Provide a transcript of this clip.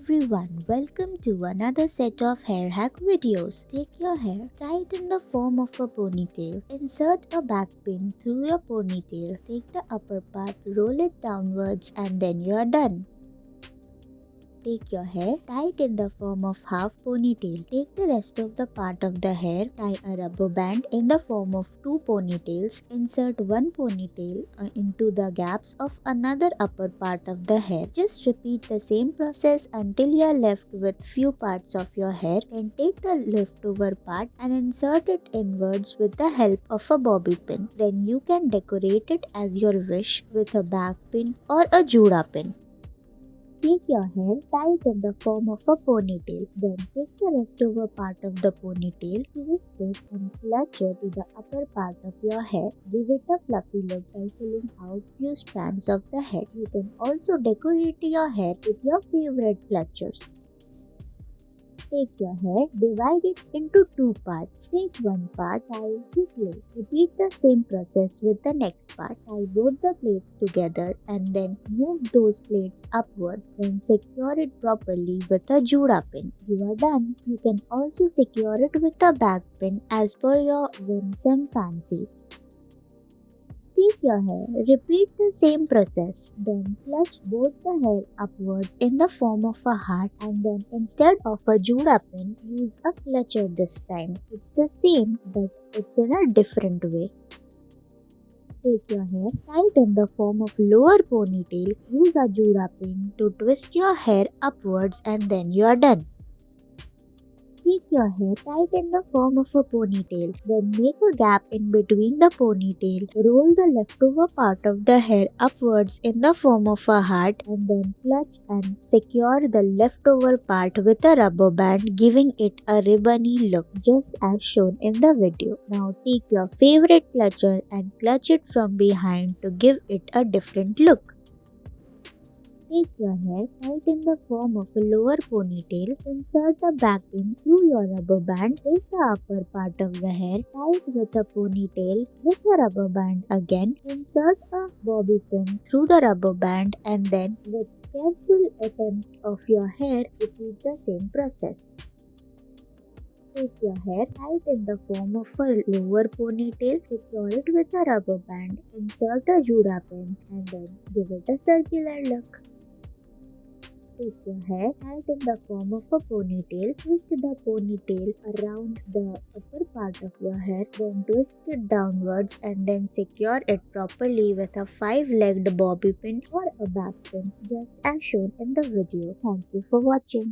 Everyone, welcome to another set of hair hack videos. Take your hair, tie it in the form of a ponytail. Insert a back pin through your ponytail. Take the upper part, roll it downwards, and then you are done. Take your hair, tie it in the form of half ponytail. Take the rest of the part of the hair, tie a rubber band in the form of two ponytails. Insert one ponytail into the gaps of another upper part of the hair. Just repeat the same process until you are left with few parts of your hair. Then take the leftover part and insert it inwards with the help of a bobby pin. Then you can decorate it as your wish with a back pin or a juda pin. Take your hair, tie it in the form of a ponytail. Then take the rest over part of the ponytail, twist it and clutch it to the upper part of your hair. Give it a fluffy look by pulling out few strands of the head. You can also decorate your hair with your favorite clutchers. Take your hair, divide it into two parts. Take one part, tie the plate. Repeat the same process with the next part. Tie both the plates together and then move those plates upwards. Then secure it properly with a juda pin. You are done. You can also secure it with a back pin as per your whims and fancies. Take your hair, repeat the same process, then clutch both the hair upwards in the form of a heart and then instead of a juda pin, use a clutcher this time. It's the same but it's in a different way. Take your hair, tie it in the form of lower ponytail, use a juda pin to twist your hair upwards and then you are done. Take your hair, tie it in the form of a ponytail, then make a gap in between the ponytail. Roll the leftover part of the hair upwards in the form of a heart and then clutch and secure the leftover part with a rubber band, giving it a ribbony look just as shown in the video. Now take your favorite clutcher and clutch it from behind to give it a different look. Take your hair, tie it in the form of a lower ponytail, insert the back pin through your rubber band, take the upper part of the hair, tie it with a ponytail with a rubber band again, insert a bobby pin through the rubber band and then with careful attempt of your hair, repeat the same process. Take your hair, tie it in the form of a lower ponytail, secure it with a rubber band, insert a juda pin and then give it a circular look. Take your hair, tie it in the form of a ponytail, twist the ponytail around the upper part of your hair, then twist it downwards and then secure it properly with a 5-legged bobby pin or a back pin just as shown in the video. Thank you for watching.